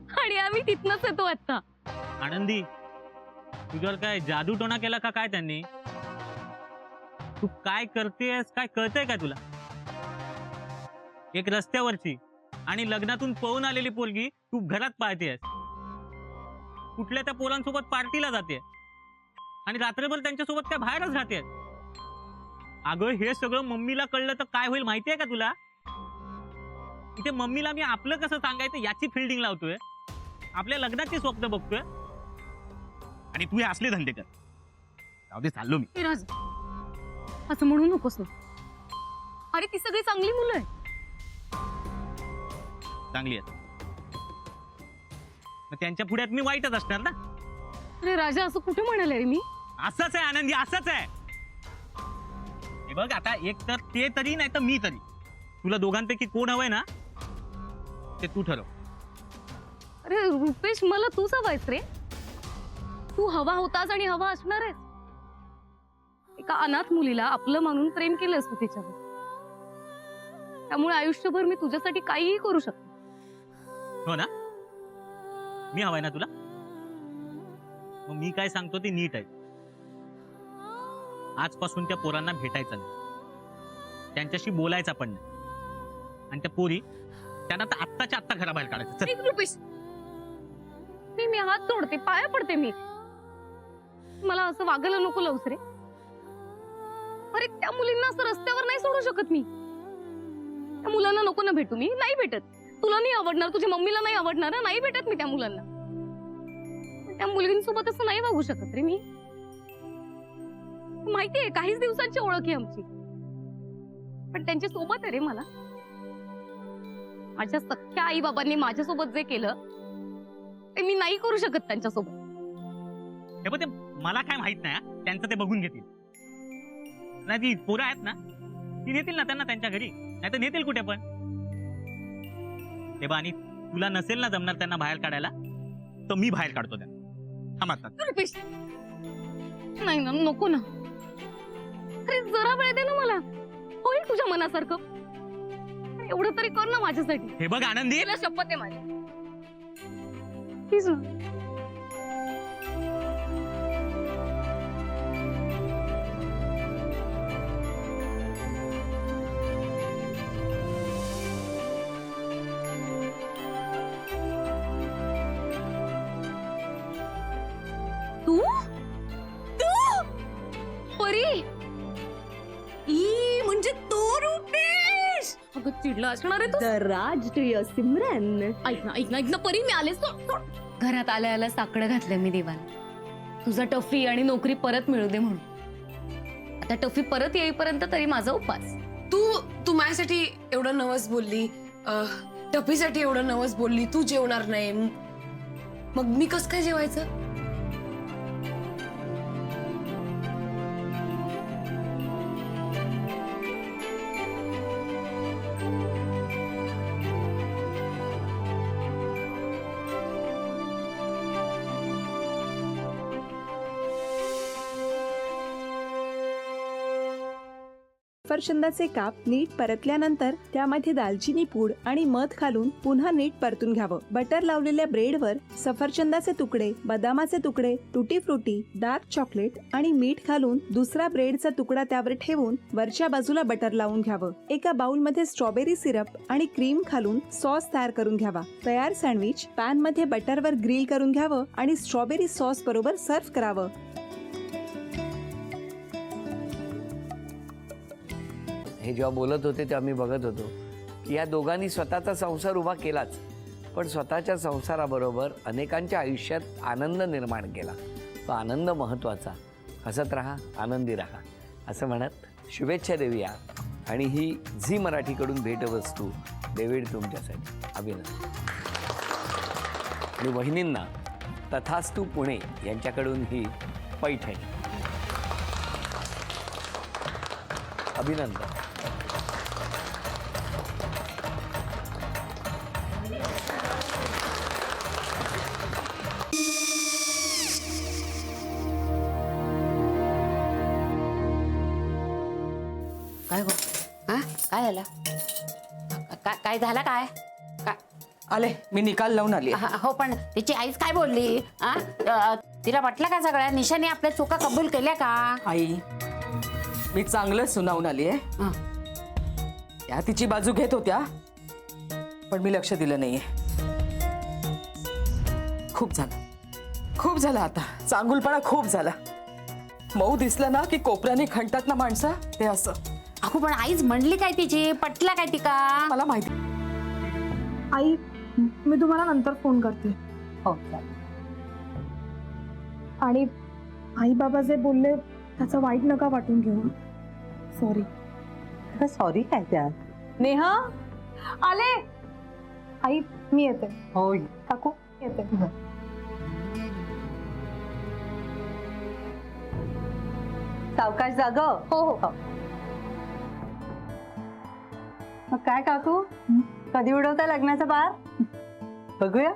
आणि आम्ही तिथनच येतो आता. आनंदी, तुझ्यावर काय जादू टोना केला का काय त्यांनी? तू काय करतेस काय कळतंय का तुला? एक रस्त्यावरची आणि लग्नातून पळून आलेली पोरगी तू घरात पाळतेस. कुठल्या त्या पोरांसोबत पार्टीला जाते आणि रात्रभर त्यांच्यासोबत काय बाहेरच राहते. अगं हे सगळं मम्मीला कळलं तर काय होईल माहितीये का तुला? इथे मम्मीला मी आपलं कसं सांगायचं याची फिल्डिंग लावतोय, आपल्या लग्नाची स्वप्न बघतोय आणि तू हे असले धंदे कर. जाऊ दे, चाललो मी. ए राज, असं म्हणू नकोस ना. अरे ती सगळी चांगली मुलं आहेत. चांगली आहेत मग त्यांच्या पुढ्यात मी वाईटच असणार ना? अरे राजा, असं कुठे म्हणाले रे मी? असंच आहे आनंदी, असंच आहे. हे बघ आता, एक तर ते तरी नाही तर मी तरी. तुला दोघांपैकी कोण हवंय ना ते तू ठरव. अरे रुपेश, मला तूच हवायस रे. तू हवा होतास आणि हवा असणार आहेस. एका अनाथ मुलीला आपलं मानून प्रेम केलंस तू तिच्यावर. त्यामुळे आयुष्यभर मी तुझ्यासाठी काहीही करू शकते. हो ना? मी हवाय ना तुला? मग मी काय सांगतो ते नीट आहे. आजपासून त्या पोरांना भेटायचं नाही, त्यांच्याशी बोलायचं पण नाही. आणि त्या पोरी त्यांना तर आत्ताच्या आत्ता घराबाहेर काढायचं. चल. रुपेश, मी हात जोडते, पाया पडते मी. मला असं वागायला नको लावूस रे. अरे त्या मुलींना असं रस्त्यावर नाही सोडू शकत मी. त्या मुलांना नको ना भेटू मी. नाही भेटत. तुला नाही आवडणार, तुझ्या मम्मीला नाही आवडणार, नाही भेटत मी त्या मुलांना. त्या मुलींसोबत असं नाही वागू शकत रे मी. माहितीये, काहीच दिवसांची ओळख आहे आमची, पण त्यांच्या सोबत आहे रे मला. माझ्या सख्ख्या आई बाबांनी माझ्यासोबत जे केलं ते मी नाही करू शकत त्यांच्यासोबत. हे बघ, ते मला काय माहित नाही हा. त्यांचं ते बघून घेतील. नाही ती पोरं आहेत ना, ती नेतील ना त्यांना त्यांच्या घरी, नाही तर नेतील कुठे पण. हे बघ, आणि तुला नसेल ना जमणार त्यांना बाहेर काढायला तर मी बाहेर काढतो त्यांना. रुपेश, नाही ना, नको ना. अरे जरा वेळ दे ना मला, होईल तुझ्या मनासारखं. एवढं तरी कर ना माझ्यासाठी. हे बघ आनंदी, तिला शपथ आहे माझी. प्लीज ना. तू तू परी, ई म्हणजे तो रुपेश. अगं चिडला असणार आहे तू. द राजप्रिय सिमरन. ऐक ना, ऐक ना, ऐक ना परी, मी आलेच ना. घरात आल्या आल्या साकडं घातलं मी देवाला, तुझा टफी आणि नोकरी परत मिळू दे म्हणून. आता टफी परत येईपर्यंत तरी माझा उपास. तू माझ्यासाठी एवढं नवस बोलली, टपीसाठी एवढं नवस बोलली, तू जेवणार नाही, मग मी कसं काय जेवायचं? सफरचंदाचे काप नीट परतल्यानंतर त्यामध्ये दालचिनी पूड आणि मध घालून पुन्हा नीट परतून घ्यावं. बटर लावलेल्या ब्रेडवर सफरचंदाचे तुकडे, बदामाचे तुकडे, टुटी फ्रुटी, डार्क चॉकलेट आणि मीठ घालून दुसरा ब्रेडचा तुकडा त्यावर ठेवून वरच्या बाजूला बटर लावून घ्यावं. एका बाउलमध्ये स्ट्रॉबेरी सिरप आणि क्रीम घालून सॉस तयार करून घ्यावा. तयार सँडविच पॅन मध्ये बटरवर ग्रिल करून घ्यावं आणि स्ट्रॉबेरी सॉस बरोबर सर्व्ह करावं. हे जेव्हा बोलत होते तेव्हा मी बघत होतो की या दोघांनी स्वतःचा संसार उभा केलाच, पण स्वतःच्या संसाराबरोबर अनेकांच्या आयुष्यात आनंद निर्माण केला. तो आनंद महत्त्वाचा. हसत राहा, आनंदी राहा असं म्हणत शुभेच्छा देऊया. आणि ही झी मराठीकडून भेटवस्तू डेव्हिड तुमच्यासाठी. अभिनंदन. आणि वहिनींना तथास्तू पुणे यांच्याकडून ही पैठणी. अभिनंदन. काय गो? हा काय झालं? काय झालं? काय आले, मी निकाल लावून आली. हो पण तिची आईच काय बोलली? तिला वाटलं का सगळ्या निशाने आपल्या चुका कबूल केल्या का? आई, मी चांगलं सुनावून आली आहे. हं. त्या तिची बाजू घेत होत्या, पण मी लक्ष दिलं नाहीये. खूप झालं आता. चांगुलपणा खूप झाला. मऊ दिसलं ना की कोपऱ्याने खणतात ना माणसं, ते असं. अगो पण आईच म्हणली काय तिची? पटला काय ती का? मला माहिती. आई, मी तुम्हाला नंतर फोन करते. हो आणि आई बाबा जे बोलले त्याचं वाईट नका वाटून घेऊ. सॉरी. सॉरी काय त्या? नेहा आले. आई मी येते. हो काकू येते. सावकाश जाग. हो हो. मग काय काकू, कधी उडवता लग्नाचा बार? बघूया.